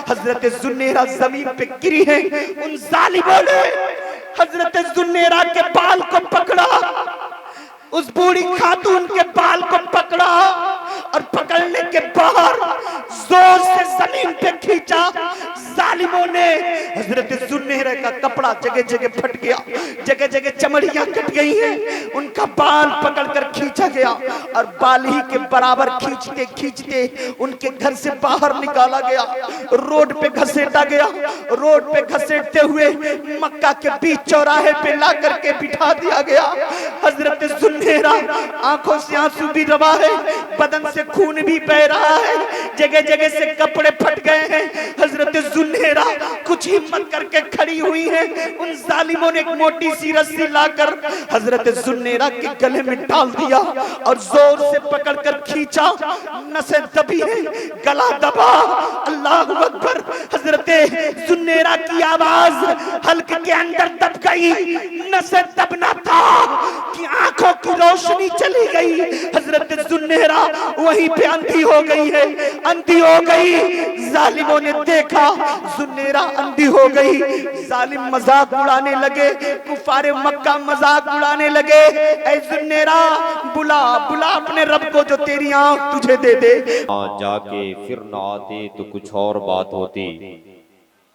हजरत जुन्नेरा जमीन पे गिरी है। उन जालिमों ने हजरत जुन्नेरा के बाल को पकड़ा, उस बूढ़ी खातून के बाल को पकड़ा और पकड़ने के बाद जोर से जमीन पे खींचा। जालिमों ने हजरत जुन्नेरा का कपड़ा जगह जगह फट गया, जगह जगह चमड़ियां कट गई हैं, उनका बाल पकड़कर खींचा गया और बाल ही के बराबर खींचते खींचते उनके घर से बाहर निकाला गया, रोड पे घसीटा गया। रोड पे घसीटते हुए मक्का के बीच चौराहे पे ला करके बिठा दिया गया। हजरत जुन्नेरा आंखों से आंसू भी रवा है, बदन से खून भी बह रहा है, जगह जगह से कपड़े फट गए हैं। हजरत जुन्नेरा कुछ हिम्मत करके खड़ी हुई है। उन जालिमों ने एक मोटी सी रस्सी लाकर हजरत जुन्नेरा के गले में डाल दिया और जोर से पकड़कर खींचा। नसें दबी है, गला दबा। अल्लाह अकबर। हजरत जुन्नेरा की आवाज हल्के के अंदर दब गई। नसें दबना था कि आंखों की रोशनी चली गई। हजरत जुन्नेरा वहीं पे अंधी हो गई है, अंधी हो गई। जालिमों ने देखा जुन्नेरा अंधी हो गई। जालिम मजाक उड़ाने लगे, कुफारे मक्का मजाक उड़ाने लगे। ऐ जुन्नेरा बुला बुला अपने रब को जो तेरी आंख तुझे दे दे। जाके फिर न आते तो कुछ और बात होती।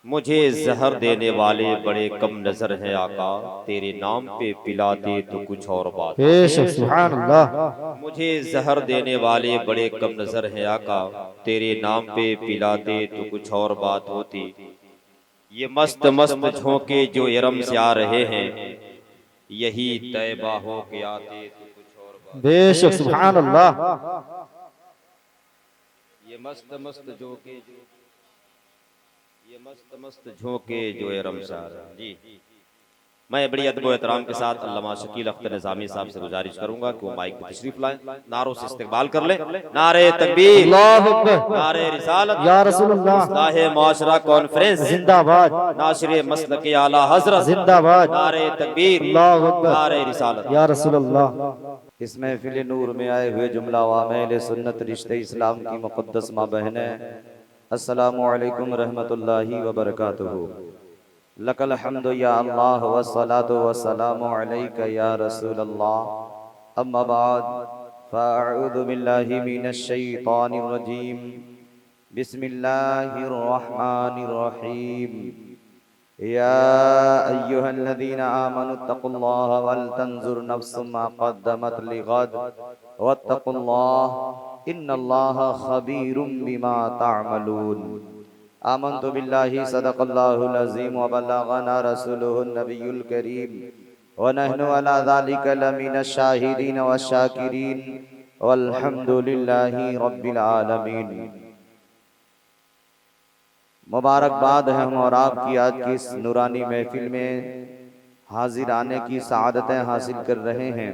मुझे जहर देने वाले बड़े कम नजर हैं आका, तेरे नाम पे पिलाते तो कुछ और बात होती। सुभान अल्लाह। मुझे जहर देने वाले बड़े कम नजर हैं आका, तेरे नाम पे पिलाते तो कुछ और बात होती। ये मस्त मस्त झोंके जो यरम से आ रहे हैं, यही तैबा हो के आते तो कुछ और बात। बेशक सुभान अल्लाह। ये मस्त मस्त झोंके झोंके जो यरम से आ रहे हैं। जी, मैं बड़ी अदब एहतराम के साथ अल्लामा शकील अख्तर निज़ामी साहब से गुजारिश करूंगा कि वो माइक पे तशरीफ लाएं, नारों से इस्तकबाल कर लें। नारे तकबीर, अल्लाहु अकबर, नारे रिसालत, या रसूलुल्लाह, इस्लाहे मुआशरा कॉन्फ्रेंस जिंदाबाद, नाशिरे मसलक आला हजरत जिंदाबाद, नारे तकबीर, अल्लाहु अकबर, नारे रिसालत, या रसूलुल्लाह। इस महफिल नूर में आए हुए जुमला वामेल सुन्नत रिश्ते इस्लाम की मुक़द्दस माँ बहनें, अस्सलामु अलैकुम रहमतुल्लाहि व बरकातुहू। लकल हम्दु या अल्लाह वस्सलातु वस्सलामु अलैका या रसूलल्लाह। अम्मा बाद फ़अऊज़ु बिल्लाहि मिनश शैतानिर रजीम। बिस्मिल्लाहिर रहमानिर रहीम। या अय्युहल्लज़ीना आमनुत्तक़ुल्लाह वल तंजुर नफ्सुम मा क़द्दमत लिग़द वत्तक़ुल्लाह इन्नल्लाहा ख़बीरुम बिमा तअमलून। आमन्तु बिल्लाहि सदक़ल्लाहुल अज़ीम व बल्लगना रसूलुहुन नबियुल करीम व नहनु अला ज़ालिका लमिनश शाहिदीन वश्शाकिरीन वल्हम्दुलिल्लाहि रब्बिल आलमीन। मुबारकबाद है हम और आपकी आज की इस नूरानी महफिल में हाजिर आने की सआदतें हासिल कर रहे हैं।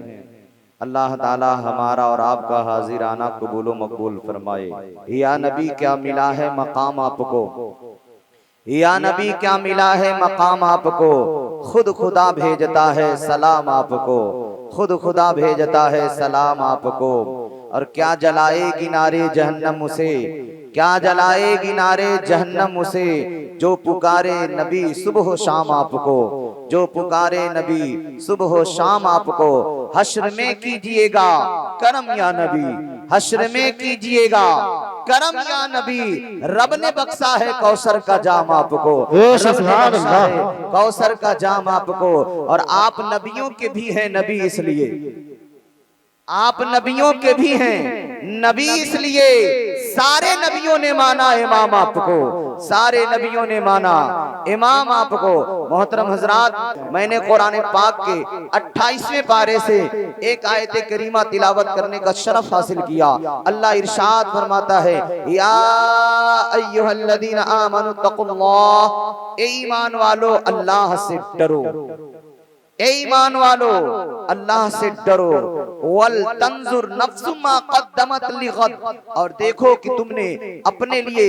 अल्लाह ताला हमारा और आपका हाजिर आना कबूल व मकबूल फरमाए। या नबी क्या मिला है मकाम आपको, या नबी क्या मिला है मकाम आपको, खुद खुदा भेजता है सलाम आपको, खुद खुदा भेजता है सलाम आपको। और क्या जलाएगी नारे जहन्नम उसे, क्या जलाएगी नारे जहन्नम उसे, जो पुकारे नबी सुबह शाम आपको, जो पुकारे नबी सुबह शाम आपको। हश्र में कीजिएगा करम या नबी, हश्र में कीजिएगा करम या नबी, रब ने बख्शा है कौसर का जाम आपको, रब ने बख्शा है कौसर का जाम आपको। और आप नबियों के भी हैं नबी इसलिए, आप नबियों के भी हैं नबी इसलिए सारे नबियों ने माना इमाम आपको, सारे नबियों ने माना इमाम आपको। मोहतरम हजरात, मैंने कुरान पाक के 28वें पारे से एक आयत करीमा तिलावत करने का शरफ हासिल किया। अल्लाह इरशाद फरमाता है, या अय्युहल्लज़ीना आमनुत्तक़ुल्लाह, ए ईमान वालो अल्लाह से डरो, ए ईमान वालो, अल्लाह से डरो। वल तंजुर नफ्सु मा कद्दमत लिगद, और देखो कि तुमने अपने लिए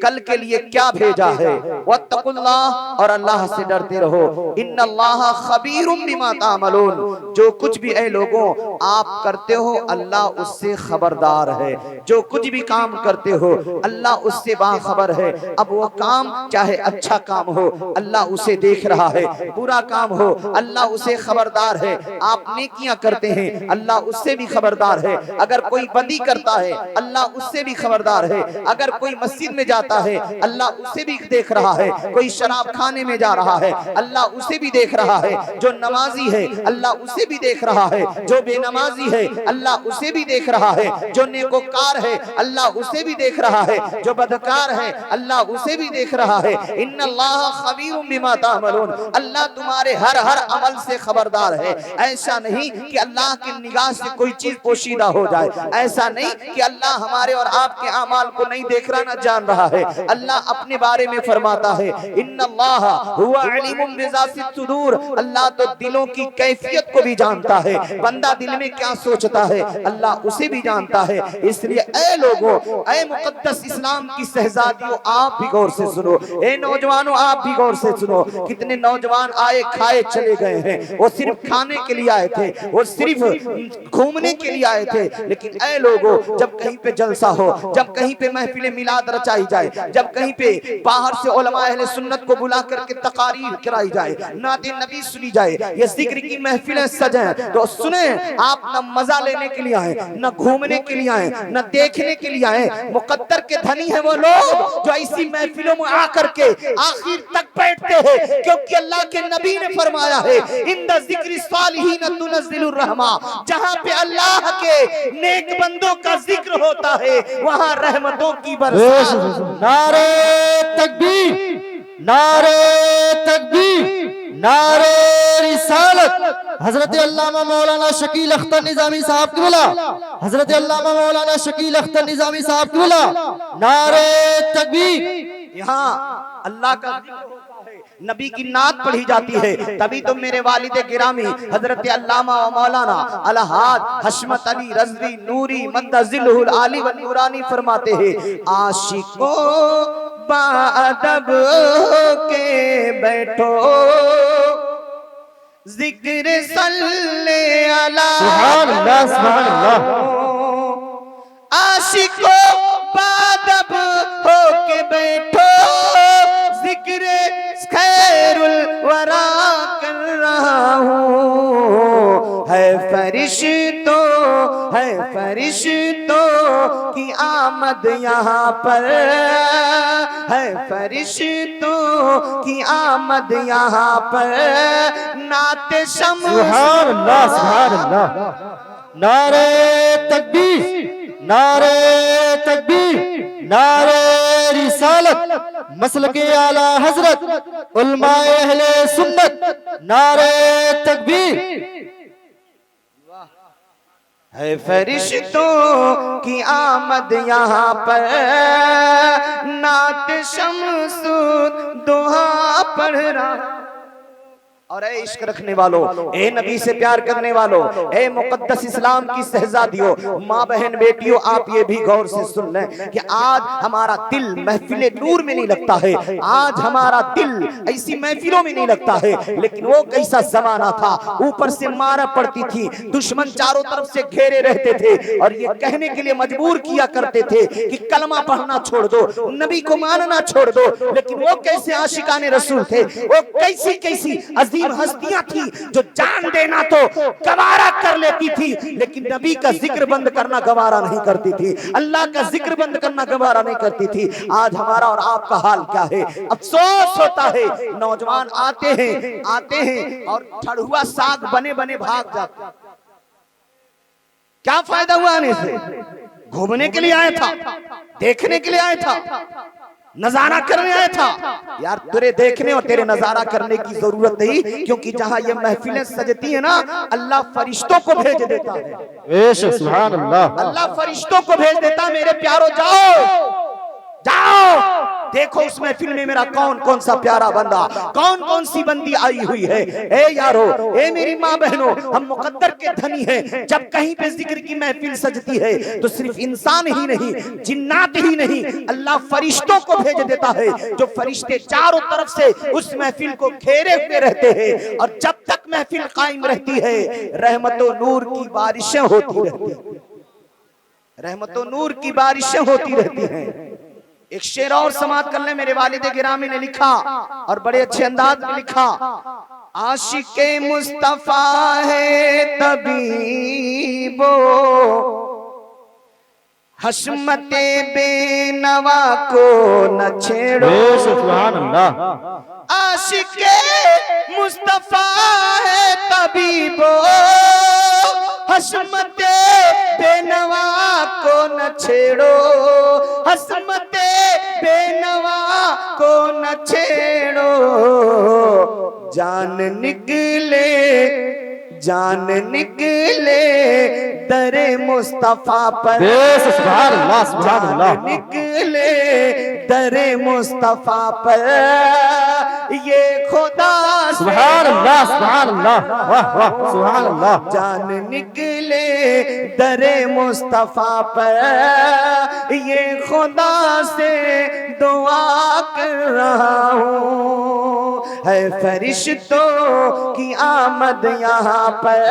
कल के लिए क्या भेजा है। वत्तकुल्लाह, और अल्लाह से डरते रहो। इन्नल्लाह खबीरुम बिमा तामलून, जो कुछ भी ऐ लोगों आप करते हो अल्लाह उससे खबरदार है। जो कुछ भी काम करते हो अल्लाह उससे बाखबर है। अब वो काम चाहे अच्छा काम हो अल्लाह उसे देख रहा है, बुरा काम हो अल्लाह उसे खबरदार है। आप नेकियां करते हैं अल्लाह उससे भी खबरदार है। अगर कोई बदी करता है अल्लाह उससे भी खबरदार है। अगर कोई मस्जिद में जाता है अल्लाह उसे भी देख रहा है। कोई शराब खाने में जा रहा है अल्लाह उसे भी देख रहा है। जो नमाजी है अल्लाह उसे भी देख रहा है। जो बेनमाजी है अल्लाह उसे भी देख रहा है। जो नेकोकार है अल्लाह उसे भी देख रहा है। जो बदकार है अल्लाह उसे भी देख रहा है। इन्नल्लाह खबीरुम बिमा तामलून, अल्लाह तुम्हारे हर अमल से खबरदार है। ऐसा नहीं कि अल्लाह की निगाह से कोई चीज पोशीदा हो जाए। ऐसा नहीं कि अल्लाह हमारे और आपके अमाल को नहीं देख रहा, न जान रहा है। अल्लाह अपने बारे में फरमाता है इन्नल्लाह हुवा अलीमुम बिज़ातिस सुदूर, अल्लाह तो दिलों की कैफियत को भी जानता है। बंदा दिल में क्या सोचता है अल्लाह उसे भी जानता है। इसलिए ऐ लोगों, ऐ मुकद्दस इस्लाम की शहजादियों, आप भी गौर से सुनो। ऐ नौजवानों आप भी गौर से सुनो। कितने नौजवान आए खाए चले गए हैं। वो सिर्फ खाने के लिए आए थे, वो सिर्फ घूमने के लिए आए थे। लेकिन ऐ लोगों, जब कहीं पे जलसा हो, जब कहीं पे महफिल मिलाद रचाई जाए, जब कहीं पे बाहर से उलमा अहले सुन्नत को बुला करके तकारीर कराई जाए, नाते नबी सुनी जाए, ये जिक्र की महफिलें सजे, तो सुने आप न मजा लेने के लिए आए, न घूमने के लिए आए, न देखने के लिए आए। मुकद्दर के धनी है वो लोग जो ऐसी महफिलों में आकर के आखिर तक बैठते हैं, क्योंकि अल्लाह के नबी ने फरमाया है इंदा जिक्रि सालिहीन तुनज़्ज़िलुर रहमा, जहां पे अल्लाह के नेक बंदों का जिक्र होता है वहां रहमतों की बरसात। नारे तकबीर, नारे तकबीर, नारे रिसालत। हजरत अल्लामा मौलाना शकील अख्तर निजामी साहब की बोला, हजरत अल्लामा मौलाना शकील अख्तर निजामी साहब की बोला, नारे तकबीर। यहाँ अल्लाह का जिक्र होता है, नबी की नात पढ़ी जाती है। तभी तो मेरे वालिद गिरामी हजरत अल्लामा व मौलाना अलहाज हशमत अली रज़वी नूरी मद्दजिलहुल आली व नूरानी फरमाते हैं, आशिकों बाअदब के बैठो जिक्र सल्ले अला सुभान अल्लाह, सुभान अल्लाह। आशिकों बाअदब होके बैठो जिक्र खैरुल वरा कर रहा हूँ। है फरिश्तों की आमद यहाँ पर, है फरिश्तों की आमद यहाँ पर, नाते शम्स। सुभान अल्लाह, सुभान अल्लाह। नारे तकबीर, नारे तकबीर, नारे रिसालत, मसलके आला हजरत उलमाए अहले सुन्नत, नारे तकबीर। है फरिश्तों की आमद यहाँ पर, नात शम्सुद दोहा पढ़ रहा। और ए इश्क रखने वालों, ए नबी से प्यार करने वालों, ए मुकद्दस इस्लाम की शहजादियों, माँ बहन बेटियों, आप ये भी गौर से सुन लें कि आज हमारा दिल महफिले नूर में नहीं लगता है। आज हमारा दिल ऐसी महफिलों में नहीं लगता है। लेकिन वो कैसा जमाना था, ऊपर से मारा पड़ती थी, दुश्मन चारों तरफ से घेरे रहते थे और ये कहने के लिए मजबूर किया करते थे कि कलमा पढ़ना छोड़ दो, नबी को मानना छोड़ दो। लेकिन वो कैसे आशिकाने रसूल थे, वो कैसी कैसी अजीम हस्तियां थी जो जान देना तो गवारा कर लेती थी, लेकिन नबी का जिक्र बंद करना गवारा नहीं करती थी, अल्लाह का जिक्र बंद करना गवारा नहीं करती थी। आज हमारा और आपका हाल क्या है? अफसोस होता है, नौजवान आते हैं और ठड़ुआ साग बने बने भाग जाते हैं। क्या फायदा हुआ आने से? घूमने के लिए आया था, देखने के लिए आया था, नजारा करने आया था। यार तेरे देखने और तेरे नजारा करने की जरूरत नहीं, क्योंकि जहां ये महफिलें सजती है ना, अल्लाह फरिश्तों को भेज देता है। सुभान अल्लाह। अल्लाह फरिश्तों को भेज देता, मेरे प्यारो जाओ जाओ देखो उस महफिल में मेरा कौन कौन सा प्यारा बंदा, कौन कौन सी बंदी आई हुई है। ए यारो, ए मेरी माँ बहनों, हम मुकद्दर के धनी हैं। जब कहीं पे जिक्र की महफिल सजती है तो सिर्फ इंसान ही नहीं, जिन्नात ही नहीं, अल्लाह फरिश्तों को भेज देता है, जो फरिश्ते चारों तरफ से उस महफिल को घेरे हुए रहते हैं। और जब तक महफिल कायम रहती है, रहमतो नूर की बारिशें होती रहती हैं, रहमतो नूर की बारिशें होती रहती हैं। एक शेर और समाप्त कर ले, मेरे वालिद गिरामी ने लिखा और बड़े अच्छे अंदाज में लिखा, आशिके मुस्तफा है तबीबो, हशमते बेनवा को न छेड़ो। सुभान अल्लाह। आशिके मुस्तफा है तबीबो, हशमते बेनवा को न छेड़ो, हशमते बेनवा को न छेड़ो। जान निकले, जान निकले दरे मुस्तफा पर, सुभान अल्लाह, सुभान अल्लाह। जान निकले दरे मुस्तफा पर, ये खुदा से सुभान अल्लाह, सुभान अल्लाह, वाह वाह, सुभान अल्लाह। जान निकले दरे मुस्तफा पर, ये खुदा से दुआ कर रहा हूँ, है फरिश्तों की आमद यहाँ पर,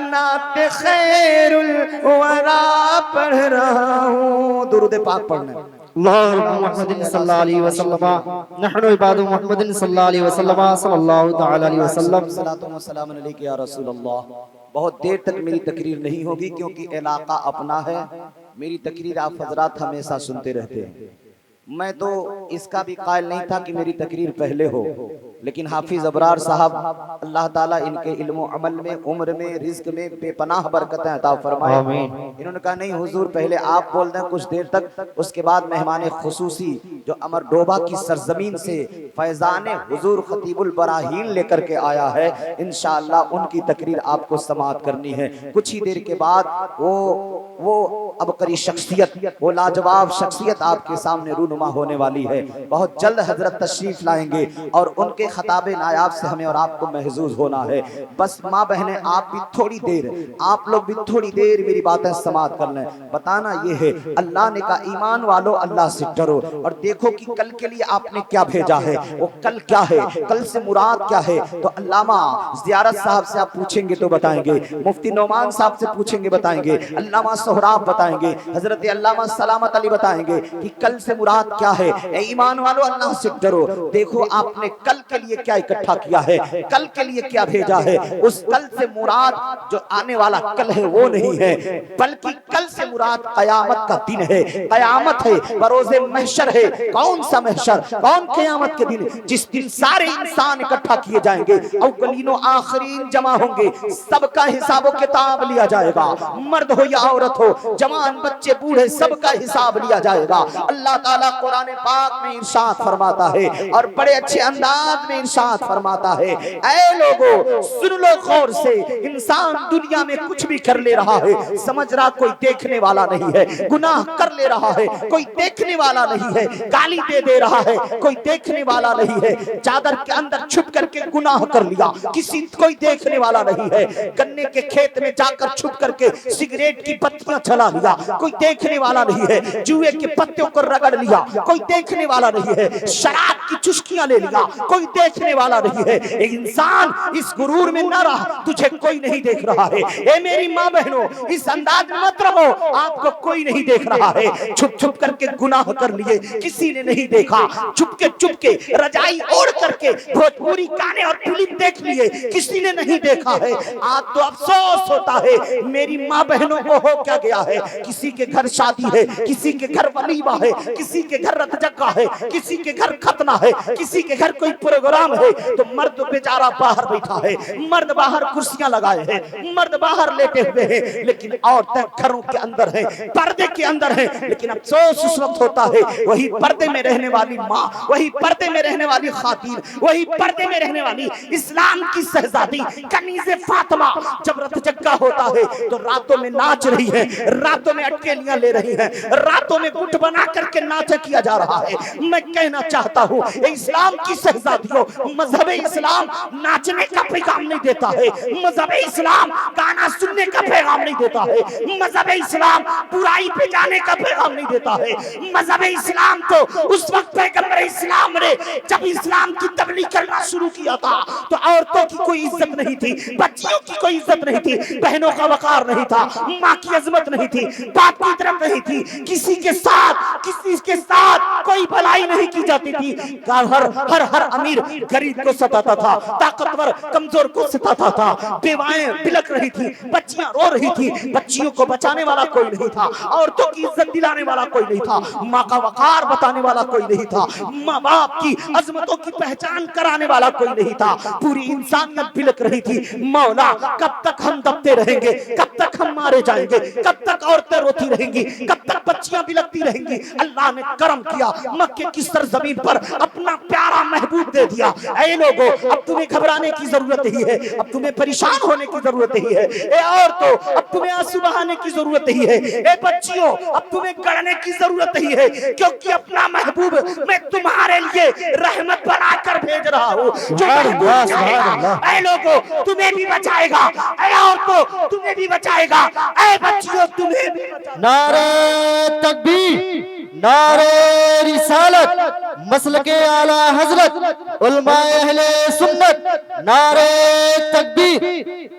नात खैरुल वरा पढ़ रहा हूँ। दुरूद पाक पढ़ना। मुहम्मदिन सल्लल्लाहु अलैहि वसल्लम, नहनु इबादु मुहम्मदिन सल्लल्लाहु अलैहि वसल्लम, सल्लल्लाहु तआला अलैहि वसल्लम। सलातो व सलाम अलैका या रसूल अल्लाह। बहुत देर तक मेरी तकरीर नहीं होगी क्योंकि इलाका अपना है। मेरी तकरीर आप हजरात हमेशा सुनते रहते हैं। मैं तो इसका भी कायल नहीं था कि मेरी तकरीर पहले हो, लेकिन हाफिज अबरार साहब, अल्लाह ताला इनके इल्म अमल में, उम्र में, रिज्क में बेपनाह बरकतें अता फरमाए। इन्होंने कहा नहीं हुजूर पहले आप बोल दें कुछ देर तक, उसके बाद मेहमान खुसूसी जो अमर डोबा की सरजमीन से फैजान हुजूर खतीबुल बराहीन लेकर के आया है, इंशाअल्लाह उनकी तकरीर आपको समाअत करनी है। कुछ ही देर के बाद वो अबकरी शख्सियत, वो लाजवाब शख्सियत आपके सामने रूनुमा होने वाली है। बहुत जल्द हजरत तशरीफ लाएंगे और उनके खताबे नायाब से हमें और आपको महजूज होना है। बस माँ बहने आप भी थोड़ी देर, आप लोग भी थोड़ी देर मेरी बातें समाअत कर लें। बताना ये है, अल्लाह ने कहा ईमान वालों अल्लाह से डरो और देखो कि कल के लिए आपने क्या भेजा है, वो कल क्या है, कल से मुराद क्या है। तो अल्लामा ज़ियारत साहब से आप पूछेंगे तो बताएंगे, मुफ्ती नोमान साहब से पूछेंगे बताएंगे, अल्लामा सोहराब बताएंगे, हजरत अल्लामा सलामत अली बताएंगे कि कल से मुराद क्या है। ए ईमान वालों अल्लाह से डरो, देखो आपने कल के लिए क्या इकट्ठा किया है, कल के लिए क्या भेजा है। उस कल से मुराद जो आने वाला कल है वो नहीं है, बल्कि कल से मुराद कयामत का दिन है, कयामत है, बरोज़े महशर है। कौन सा महशर, कौन कयामत के दिन, जिस दिन सारे इंसान इकट्ठा किए जाएंगे, अव्वलीन व आखिरीन जमा होंगे, सबका हिसाब किताब लिया जाएगा, मर्द हो या औरत हो, जवान बच्चे बूढ़े, सबका हिसाब लिया जाएगा। अल्लाह ताला कुरान पाक में इरशाद फरमाता है और बड़े अच्छे अंदाज में इरशाद फरमाता है, ऐ लोगों सुन लो गौर से, इंसान दुनिया में कुछ भी कर ले रहा है, समझ रहा कोई देखने वाला नहीं है, गुनाह कर ले रहा है कोई देखने वाला नहीं है, गाली दे रहा है कोई देखने वाला नहीं है, चादर के अंदर छुप करके गुनाह कर लिया किसी कोई देखने वाला नहीं है, गन्ने के खेत में जाकर छुप करके सिगरेट की पत्तियां चला लिया कोई देखने वाला नहीं है, जुए के पत्तों को रगड़ लिया कोई देखने वाला नहीं है, शराब की चुस्कियां ले लिया कोई देखने वाला नहीं है। इंसान इस गुरूर में न रहा, तुझे कोई नहीं देख रहा है। ए मेरी माँ बहनों, इस अंदाज में मत रहो, आपको कोई नहीं देख रहा है। छुप छुप करके गुनाह कर लिए, किसी ने नहीं देखा, चुपके रजाई ओढ़ करके भोजपुरी गाने और फिल्म देख लिए, किसी ने नहीं देखा है। आज तो अफसोस होता है मेरी माँ बहनों को हो क्या गया है, किसी के घर शादी है, किसी के घर वलीमा है, किसी के घर रतजगा है, किसी के घर खतना है किसी के घर कोई प्रोग्राम है तो मर्द बेचारा बाहर बैठा है, मर्द बाहर कुर्सियां लगाए हैं, मर्द बाहर लेटे हुए हैं, लेकिन औरतें घरों के अंदर है, पर्दे के अंदर है। लेकिन अफसोस उस वक्त होता है वही पर्दे में रहने वाली माँ, वही पर्दे में रहने वाली खातिन, वही पर्दे में रहने वाली इस्लाम की शहजादी कनीज़े फातिमा जब रत जग्गा होता है तो रातों में नाच रही है, रातों में अटकेलियां ले रही है, रातों में गुट बना करके नाच किया जा रहा है। मैं कहना चाहता हूँ इस्लाम की शहजादियों, मजहब इस्लाम नाचने का पैगाम नहीं देता है, मजहब इस्लाम गाना सुनने का पैगाम नहीं देता है, मजहब इस्लाम बुराई पे जाने का पैगाम नहीं देता है। मजहब इस्लाम तो उस वक्त पैगंबर इस्लाम ने जब इस्लाम की तबलीग करना शुरू किया था तो औरतों की कोई इज्जत नहीं थी, बच्चियों की कोई इज्जत नहीं थी, बहनों का वकार नहीं था, माँ की अजमत नहीं थी, बाप की तरफ नहीं थी, किसी के साथ कोई भलाई नहीं की जाती थी। हर अमीर गरीब को सताता था, ताकतवर कमजोर को सताता था, बेवाएं बिलक रही थी, बच्चियां रो रही थी, बच्चियों को बचाने वाला कोई नहीं था, औरतों की इज्जत दिलाने वाला कोई नहीं था, माँ का वकार बताने वाला कोई नहीं था, माँ बाप की अजमतों की पहचान कराने वाला कोई नहीं था। पूरी इंसानियत बिलक रही थी, मौला कब तक हम दबते रहेंगे, कब तक हम मारे जाएंगे, कब तक औरतें रोती रहेंगी, कब तक बच्चियां बिलकती रहेंगी। अल्लाह ने करम किया, मक्के की सरजमीन पर अपना प्यारा महबूब दे दिया। ऐ लोगों, अब तुम्हें घबराने की जरूरत ही है, अब तुम्हें परेशान होने की जरूरत ही है। ए औरतों, अब तुम्हें आंसू बहाने की जरूरत ही है। ए बच्चियों, अब तुम्हें गड़ने की जरूरत ही है, क्योंकि अपना महबूब मैं तुम्हारे लिए रहमत बनाकर भेज रहा हूँ जो ऐ लोगों तुम्हें भी बचाएगा, ऐ औरतों तुम्हें भी बचाएगा, ऐ बच्चियों तुम्हें भी बचाएगा। नारे तकबीर, नारे रिसालत, मसलके आला हजरत, उलमाए अहले सुन्नत, नारे तकबीर।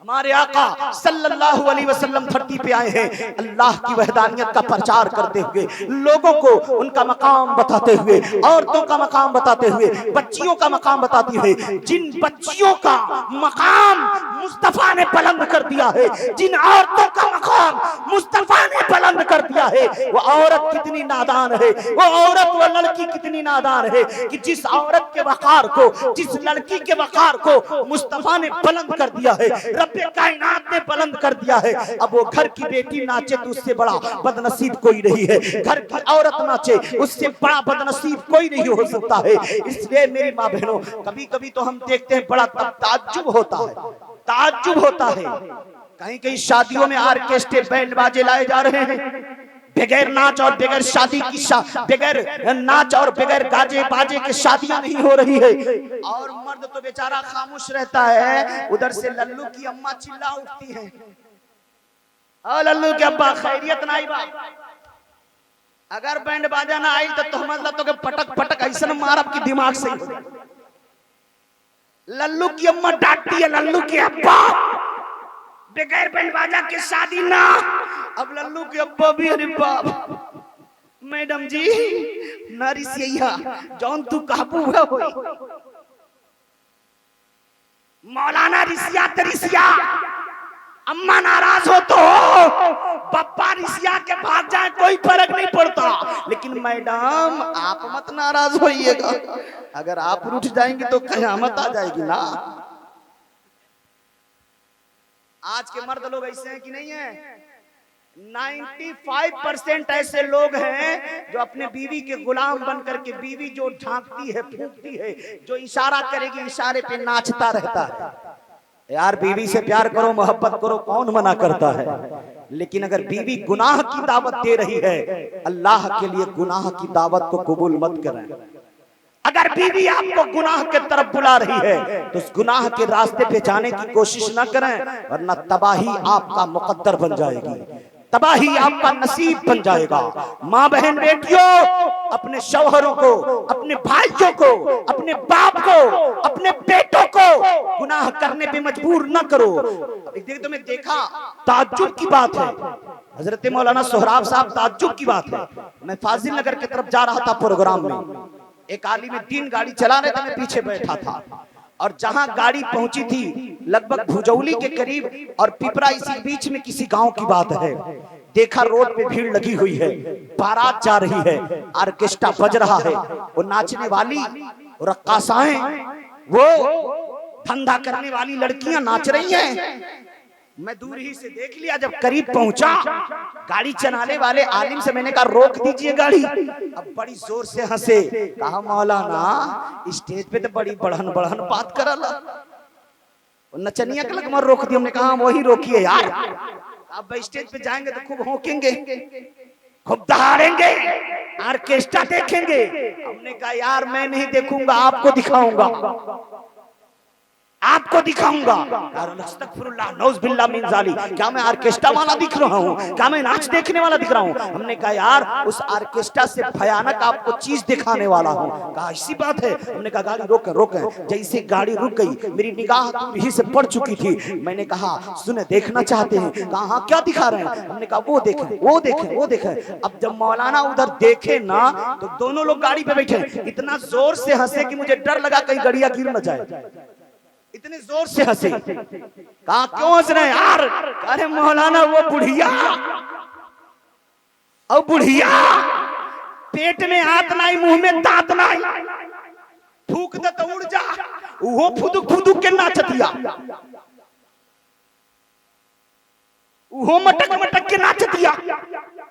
हमारे आका सल्लल्लाहु अलैहि वसल्लम धरती पे आए हैं अल्लाह की वहदानियत का प्रचार करते हुए, लोगों को उनका मकाम बताते हुए, औरतों का मकाम बताते हुए, बच्चियों का मकाम बताते हुए। जिन बच्चियों का मकाम मुस्तफा ने बुलंद कर दिया है, जिन औरतों का मकाम मुस्तफा ने बुलंद कर दिया है, वो औरत कितनी नादान है, वो औरत वो लड़की कितनी नादान है कि जिस औरत के वकार को, जिस लड़की के वकार को मुस्तफा ने बुलंद कर दिया है, रब्बे कायनात ने बुलंद कर दिया है। अब वो घर की बेटी नाचे तो उससे बड़ा बदनसीब कोई नहीं है, घर की औरत नाचे उससे बड़ा बदनसीब कोई नहीं हो सकता है। इसलिए मेरी माँ बहनों, कभी कभी तो हम देखते हैं बड़ा ताज्जुब होता है, ताज्जुब होता है। कहीं कहीं शादियों में ऑर्केस्ट्रे बैंड बाजे लाए जा रहे हैं, बगैर नाच और बगैर शादी की बगैर नाच और बगैर गाजे बाजे के शादियां नहीं हो रही है। और मर्द तो बेचारा खामोश रहता है, उधर से लल्लू की अम्मा चिल्ला उठती है, और लल्लू के अब्बा खैरियत ना आई बा, अगर बैंड बाजा ना आई तो तहमत तो के पटक पटक ऐसा मारब की दिमाग से। लल्लू की अम्मा डांटती है लल्लू के अब्बा बगैर बैंड बाजा के शादी ना। अब लल्लू के अब्बा भी, अरे बाप मैडम जी नरिसिया जौन तू काबू है होई, मौलाना रिसिया तरिसिया, अम्मा नाराज हो तो पप्पा रिसिया के भाग जाए कोई फर्क नहीं पड़ता, लेकिन मैडम आप मत नाराज होइएगा, अगर आप रूठ जाएंगे तो कयामत आ जाएगी ना। आज के मर्द लोग ऐसे हैं कि नहीं है? 95% ऐसे लोग हैं जो अपने बीवी के गुलाम बनकर के, बीवी जो झांकती है फूंकती है, जो इशारा करेगी इशारे पे नाचता रहता है। यार बीवी से प्यार करो, मोहब्बत करो, कौन मना करता है, लेकिन अगर बीवी गुनाह की दावत दे रही है, अल्लाह के लिए गुनाह की दावत को कबूल मत करें। अगर बीवी आपको गुनाह के तरफ बुला रही है तो उस गुनाह के रास्ते पे जाने की कोशिश न करें, वरना तबाही आपका मुकद्दर बन जाएगी, तबाही आपका नसीब बन जाएगा। माँ बहन बेटियों, अपने शौहरों को, अपने भाइयों को, अपने बाप को, अपने बेटों को गुनाह करने पे मजबूर न करो। तो मैं देखा, ताज्जुब की बात है, हजरत मौलाना सोहराब साहब, ताज्जुब की बात है। मैं फाजिल नगर की तरफ जा रहा था प्रोग्राम में, एक आलिम दीन गाड़ी चला रहे थे, मैं पीछे बैठा था, और जहां गाड़ी पहुंची थी लगभग भुजौली के करीब और पिपरा, इसी बीच में किसी गांव की बात है। देखा रोड पे भीड़ लगी हुई है, बारात जा रही है, ऑर्केस्ट्रा बज रहा है, वो नाचने वाली रक्कासाएं, वो धंधा करने वाली लड़कियां नाच रही हैं। मैं दूर ही से देख लिया, जब करीब पहुंचा गाड़ी चलाने वाले आलिम से मैंने कहा रोक दीजिए गाड़ी। अब बड़ी जोर से हंसे, कहा मौलाना स्टेज पे तो बड़ी बढ़न बढ़न बात करला, नचनिया के लगमा रोक दी। हमने कहा वही रोकिए यार, अब स्टेज पे जाएंगे तो खूब होकेंगे, खूब दहाड़ेंगे, ऑर्केस्ट्रा देखेंगे। हमने कहा यार मैं नहीं देखूंगा, आपको दिखाऊंगा, आपको दिखाऊंगा। क्या मैं ऑर्केस्ट्रा वाला दिख रहा हूँ? क्या मैं नाच देखने वाला दिख रहा हूँ? हमने कहा यार उस ऑर्केस्ट्रा से भयानक आपको चीज दिखाने वाला हूँ। कहा ऐसी बात है? हमने कहा गाड़ी रोके रोके। जैसे गाड़ी रुक गई, मेरी निगाह दूर ही से पड़ चुकी थी। मैंने कहा सुने देखना चाहते हैं? कहा हाँ क्या दिखा रहे हैं? हमने कहा वो देखें वो देखें वो देखें। अब जब मौलाना उधर देखे ना तो दोनों लोग गाड़ी पे बैठे, इतना जोर से हंसे कि मुझे डर लगा कहीं गड़िया गिर न जाए, इतने जोर से हंसे। कहा क्यों हंस रहे हैं यार? अरे मौलाना वो बुढ़िया, और बुढ़िया पेट में हाथ नहीं, मुंह में दांत नहीं, फूक दे तो उड़ जा, वो फुदुक फुदुक के नाचतिया, वो मटक मटक के नाचतिया।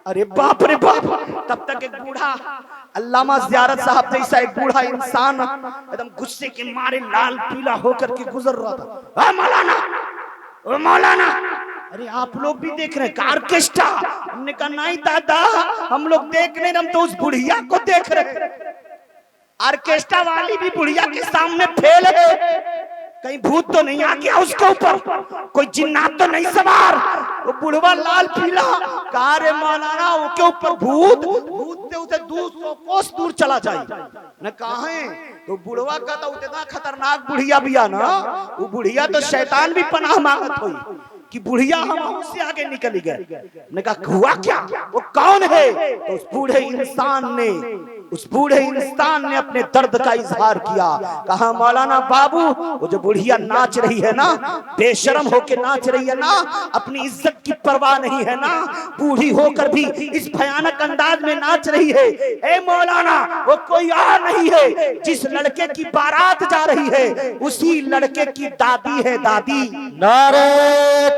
अरे बाप रे बाप। तब तक एक बूढ़ा अल्लामा ज़ियारत साहब जैसा एक बूढ़ा इंसान एकदम गुस्से के मारे लाल पीला होकर के गुजर रहा था। मौलाना, ओ मौलाना, अरे आप लोग भी देख रहे हैं ऑर्केस्ट्रा? हमने कहा नहीं दादा, हम लोग देख नहीं, हम तो उस बुढ़िया को देख रहे। ऑर्केस्ट्रा वाली भी बुढ़िया के सामने फेल है, कहीं भूत तो नहीं आ गया उसके ऊपर, कोई जिन्नात तो नहीं सवार? वो बुढ़वा लाल पीला, कहा रे मौलाना उसके ऊपर भूत, भूत से उसे 200 कोस दूर चला जाए। न कहा है तो बुढ़वा का तो उतना खतरनाक बुढ़िया भी ना, वो बुढ़िया तो शैतान भी पनाह मांगत हुई कि बुढ़िया हम उससे आगे निकल गए। ने कहा हुआ क्या? वो कौन है? तो उस बूढ़े इंसान ने अपने दर्द का इजहार किया। कहा मौलाना बाबू, वो जो बुढ़िया नाच रही है ना, बेशरम होके नाच रही है ना, अपनी इज्जत की परवाह नहीं है ना, बूढ़ी होकर भी इस भयानक अंदाज में नाच रही है। ए मौलाना, वो कोई और नहीं है, जिस लड़के की बारात जा रही है उसी लड़के की दादी है, दादी। नारे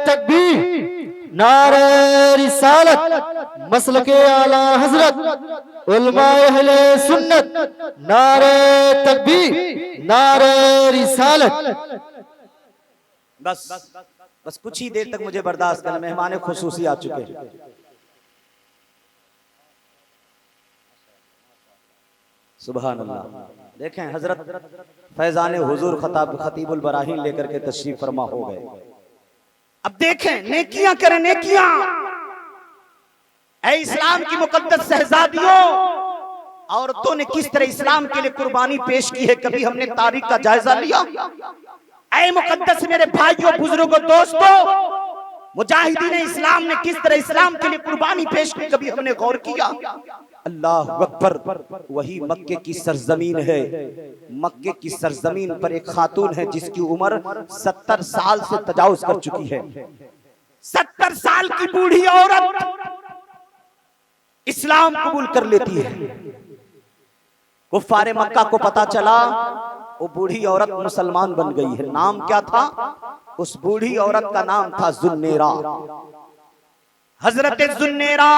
तकबीर, नारे रिसालत, मसलके आला हजरत, उलमाए अहले सुन्नत, नारे तकबीर, नारे रिसालत। बस कुछ ही देर तक मुझे बर्दाश्त करना, मेहमान खुसूसी आ चुके हैं। सुभान अल्लाह। देखें हजरत फैजान हुजूर खतीबुल बराहीन लेकर के तशरीफ फरमा हो गए। अब देखें नेकियां करें, नेकियां। ऐ इस्लाम की मुकद्दस शहजादियों, औरतों ने किस तरह इस्लाम के लिए कुर्बानी पेश की है, कभी हमने तारीख का जायजा लिया? ऐ मुकद्दस मेरे भाइयों, बुजुर्गों, दोस्तों, मुजाहिदीन इस्लाम ने किस तरह इस्लाम के लिए कुर्बानी पेश की, कभी हमने गौर किया? अल्लाह अकबर। वही मक्के की सरजमीन है, मक्के की सरजमीन पर एक खातून है जिसकी उम्र 70 साल से तजावुज कर चुकी है। 70 साल की बूढ़ी औरत इस्लाम कबूल कर लेती है। कुफ्फारे मक्का को पता चला वो बूढ़ी औरत मुसलमान बन गई है। नाम क्या था? उस बूढ़ी औरत का नाम था जुन्नेरा। हजरत जुन्नेरा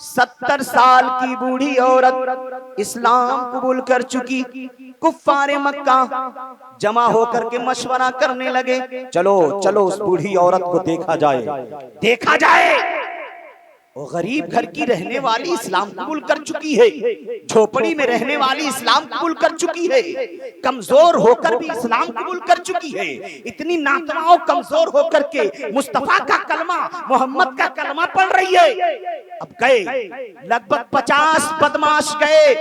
70 साल की बूढ़ी औरत इस्लाम कबूल कर चुकी। कुफ्फारे मक्का जमा होकर के मशवरा करने लगे, चलो चलो उस बूढ़ी औरत को देखा जाए, देखा जाए। वो गरीब घर की रहने वाली इस्लाम कबूल कर चुकी है, झोपड़ी में रहने वाली इस्लाम कबूल कर चुकी है, कमजोर होकर भी इस्लाम कबूल कर चुकी है। इतनी नातवाओं कमजोर होकर के मुस्तफा का कलमा, मोहम्मद का कलमा पढ़ रही है। अब गए लगभग 50 बदमाश गए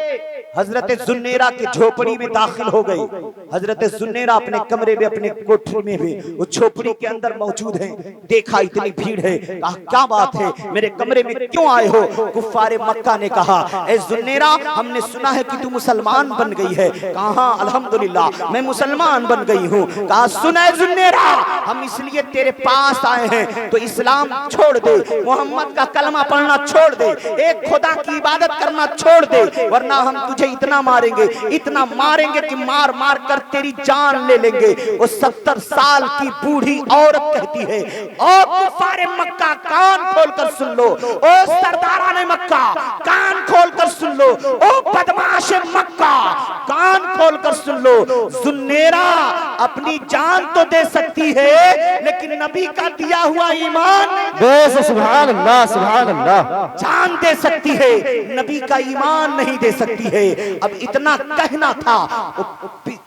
हजरत जुन्नेरा की झोपड़ी में दाखिल हो गई। हजरत जुन्नेरा अपने कमरे में, अपने कोठरी में भी उस झोपड़ी के अंदर मौजूद हैं। देखा इतनी भीड़ है, कहा क्या बात है, मेरे कमरे में क्यों आए हो? कुफ्फारे मक्का ने कहा, ए जुन्नेरा, हमने सुना है कि तू मुसलमान बन गई है। कहा अल्हम्दुलिल्लाह मैं मुसलमान बन गई हूँ। कहा सुना जुन्नेरा, हम इसलिए तेरे पास आए हैं तो इस्लाम छोड़ दे, मोहम्मद का कलमा पढ़ना छोड़ दे, एक खुदा की इबादत करना छोड़ दे, वरना हम तुझे इतना मारेंगे, इतना मारेंगे कि मार मार कर तेरी जान ले लेंगे। वो 70 साल की बूढ़ी औरत कहती है, ओ कुफारे मक्का कान खोलकर सुन लो, ओ सरदाराने मक्का कान खोलकर सुन लो, ओ बदमाशे मक्का कान खोलकर सुन लो, जुन्नेरा अपनी जान तो दे सकती है लेकिन नबी का दिया हुआ ईमान सुभान अल्लाह, सुभान अल्लाह। जान दे सकती है, नबी का ईमान नहीं दे सकती है। अब इतना कहना था,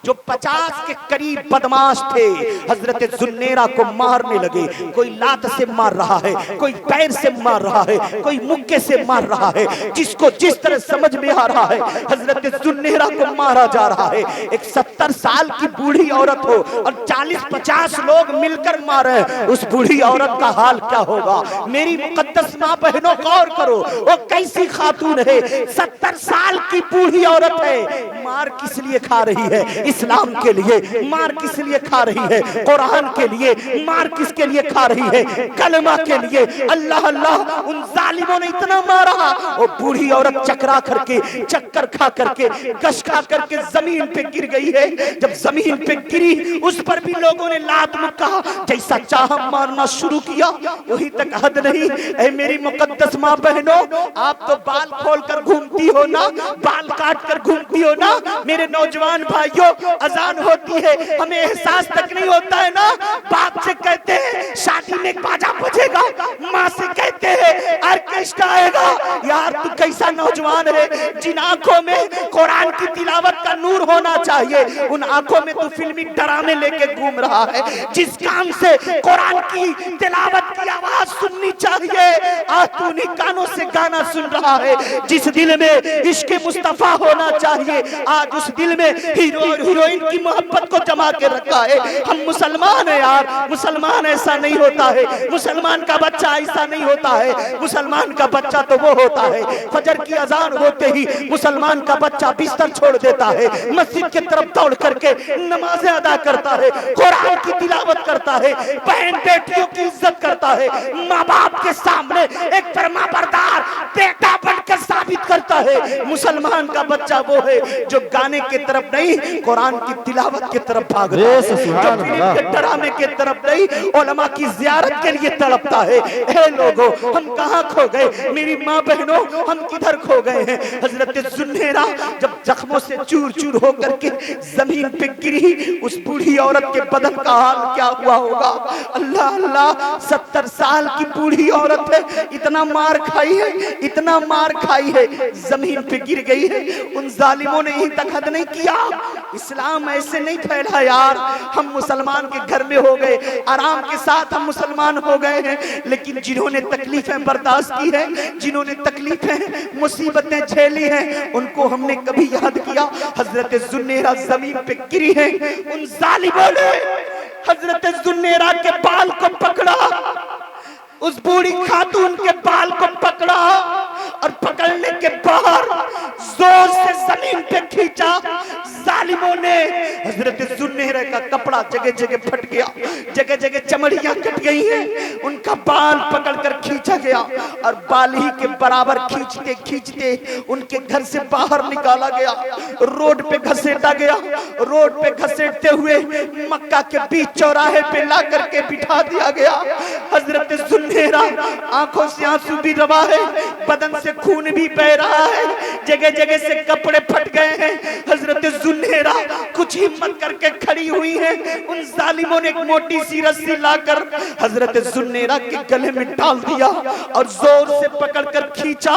जो 50 के करीब बदमाश थे हजरत जुन्नेरा को मारने लगे। कोई लात से मार रहा है, कोई पैर से मार रहा है, कोई मुक्के से मार रहा है, जिसको जिस तरह समझ में आ रहा है हजरत जुन्नेरा को मारा जा रहा है। एक 70 साल की बूढ़ी औरत हो और 40-50 लोग मिलकर मारे, उस बूढ़ी औरत का हाल क्या होगा? मेरी मुकद्दस मां बहनों गौर करो, वो कैसी खातून है, 70 साल की बूढ़ी औरत है। मार किस लिए खा रही है? इस्लाम के लिए। मार किस लिए खा रही है? कुरान के लिए। मार किसके लिए खा रही है? कलमा के लिए। अल्लाह अल्लाह, उन जालिमों ने इतना मारा, वो बूढ़ी औरत चकरा करके, चक्कर खा करके, गश खा करके जमीन पे गिर गई है। जब जमीन पे गिरी, उस पर भी लोगों ने लात मुक्का जैसा चाह मारना शुरू किया, वही तक हद नहीं। ऐ मेरी मुकद्दस मां बहनों, आप तो बाल खोलकर घूमती हो ना, बाल काट कर घूमती हो ना। मेरे नौजवान भाइयों, अजान होती है, हमें एहसास तक नहीं होता है ना। बाप से कहते हैं शादी में बाजा बजेगा, माँ से कहते हैं ऑर्केस्ट्रा आएगा। यार तू कैसा नौजवान है, जिन आंखों में कुरान की तिलावत का नूर होना चाहिए, उन आंखों में तू फिल्मी ड्रामे लेके घूम रहा है। जिस काम से कुरान की तिलावत की आवाज सुननी चाहिए, आज तू उन्हीं कानों से गाना सुन रहा है। जिस दिल में इश्क मुस्तफा होना चाहिए, आज उस दिल में हीरो और हीरोइन की मोहब्बत को जमा के रखा है। हम मुसलमान हैं यार, मुसलमान ऐसा नहीं होता है, मुसलमान का बच्चा ऐसा नहीं होता है। मुसलमान का बच्चा तो वो होता है, फजर की अजान होते ही मुसलमान का बच्चा बिस्तर छोड़ देता है, मस्जिद की तरफ दौड़ करके नमाजें अदा करता है, कुरान की तिलावत करता है, बहन बेटियों की इज्जत करता है, माँ बाप के सामने एक फरमाबरदार बेटा बनकर साबित करता है। मुसलमान का बच्चा वो है जो गाने की तरफ नहीं, कुरान की तिलावत की तरफ भागता है, जो फिल्म के ड्रामे की तरफ नहीं, उलमा की ज़ियारत के लिए तड़पता है। हे लोगों, हम कहाँ खो गए? मेरी माँ बहनों, हम किधर खो गए हैं? हजरत जुन्नेरा जब जख्मों से चूर चूर होकर के जमीन पे गिरी, उस बूढ़ी औरत के बदन का हाल क्या हुआ होगा? अल्लाह अल्लाह, 70 साल की बूढ़ी औरत है, इतना मार खाई है, इतना मार खाई है, जमीन पे गिर गई है। उन जालिमों ने यहीं तक हद नहीं किया। इस्लाम ऐसे नहीं फैला यार। हम मुसलमान के घर में हो गए, आराम के साथ हम मुसलमान हो गए हैं, लेकिन जिन्होंने तकलीफें बर्दाश्त की है, जिन्होंने तकलीफें मुसीबतें झेली हैं, उनको हमने कभी याद किया? हजरत जुन्नेरा जमीन पे गिरी है, उन जालिमों ने हजरत जुन्नेरा के बाल को पकड़ा, उस बूढ़ी खातून के बाल को पकड़ा और पकड़ने के बाद जोर से जमीन पे खींचा। जालिमों ने हजरत जुन्नेरा का कपड़ा जगह जगह फट गया, जगह जगह चमड़ियां कट गई हैं, उनका बाल पकड़कर खींचा गया और बाल ही के बराबर खींचते खींचते उनके घर से बाहर निकाला गया, रोड पे घसीटा गया। रोड पे घसीटते हुए मक्का के बीच चौराहे पे ला करके बिठा दिया गया। हजरत जुन्नेरा, आंखों से आंसू भी रवा है, बदन से खून भी बह रहा है, जगह जगह से कपड़े फट गए हैं। हजरत जुन्नेरा कुछ हिम्मत करके खड़ी हुई है। उन जालिमों ने एक मोटी सी रस्सी लाकर हजरत जुन्नेरा के गले में डाल दिया और जोर से पकड़कर खींचा।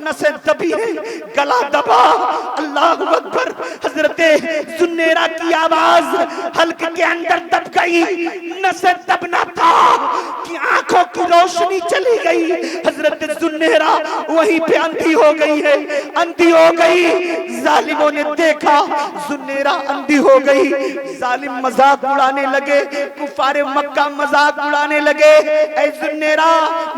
नसें दबी है, गला दबा। अल्लाहु अकबर। हजरत जुन्नेरा की आवाज हल्के के अंदर दब गई, नसें दबना देखा कि आंखों की रोशनी चली गई। हजरत जुन्नेरा वहीं पे अंधी हो गई है, अंधी हो गई। जालिमों ने देखा जुन्नेरा अंधी हो गई। जालिम मजाक उड़ाने लगे, कुफारे मक्का मजाक उड़ाने लगे। ऐ जुन्नेरा,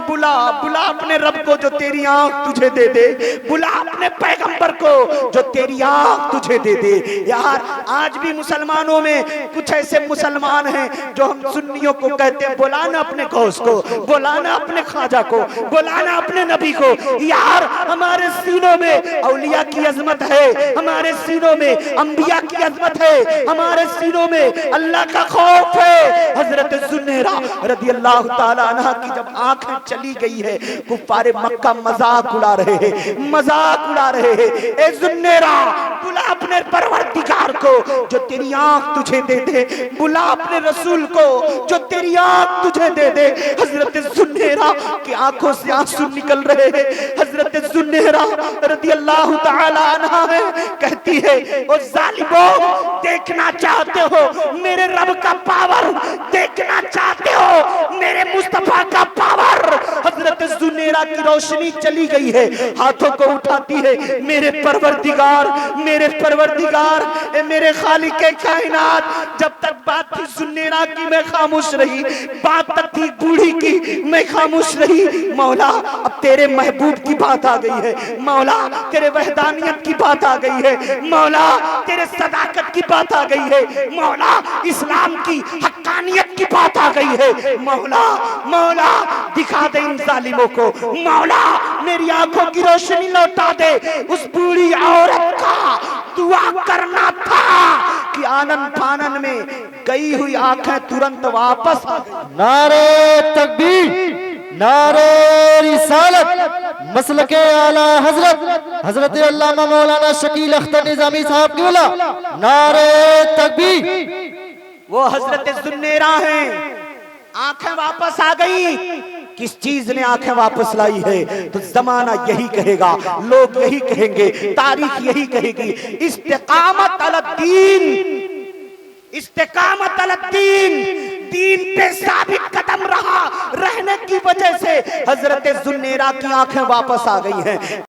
बुला बुला अपने रब को जो तेरी आंख तुझे दे दे, बुला अपने पैगंबर को जो तेरी आंख तुझे दे दे। यार आज भी मुसलमानों में कुछ ऐसे मुसलमान हैं जो हम सुन्नियों को कहते हैं बुलाना अपने गौस को, बुलाना अपने ख्वाजा को, बुलाना अपने नबी को। यार हमारे सीनों में औलिया की अजमत है, हमारे सीनों में अंबिया की अजमत है, हमारे सीनों में अल्लाह का खौफ है। हजरत जुन्नेरा रदी अल्लाह ताला अन्हा की जब आंखें चली गई है, कुफारे मक्का मजाक उड़ा रहे हैं, मजाक उड़ा रहे हैं। ए जुन्नेरा, बुला अपने परवरदिगार को जो तेरी आंख तुझे दे दे, बुला अपने रसूल को जो तेरी आंख तुझे दे दे। हजरत जुन्नेरा की आंखों से आंसू निकल रहे हैं। हजरत जुन्नेरा रदी अल्लाह ताला अन्हा है, कहती है ओ जालिमों, देखना चाहते हो मेरे रब का पावर, देखना चाहते हो मेरे मुस्तफा का पावर। हजरत जुन्नेरा की रोशनी चली गई है, हाथों को उठाती है, मेरे परवरदिगार, मेरे परवरदिगार, मेरे खालिक कायनात। जब तक बात थी जुन्नेरा की मैं खामोश रही, बात तक थी बूढ़ी की मैं खामोश रही। मौला अब तेरे महबूब की बात आ गई है, मौला तेरे वहदानियत की बात आ गई है, मौला तेरे सदाकत की बात आ गई है, मौला इस्लाम की हक्कानियत की बात आ गई है। मौला मौला दिखा दे इन जालिमों को, मौला मेरी आंखों की रोशनी लौटा दे। उस बूढ़ी औरत का दुआ करना था कि आनन फानन में गई हुई आंखें तुरंत वापस आ गई। नारे तकबीर, नारे रिसालत, मसलके आला हजरत हजरत अल्लामा मौलाना शकील अख्तर निजामी साहब की बोला नारे तकबीर। वो हजरत जुन्नेरा हैं, आंखें वापस आ गई। किस चीज ने आंखें वापस लाई है? तो जमाना यही कहेगा, लोग यही कहेंगे, तारीख यही कहेगी। इस्तिकामत अलद्दीन, इस्तिकामत अलद्दीन, दीन पे साबित कदम रहा रहने की वजह से हजरत जुन्नेरा की आंखें वापस आ गई हैं।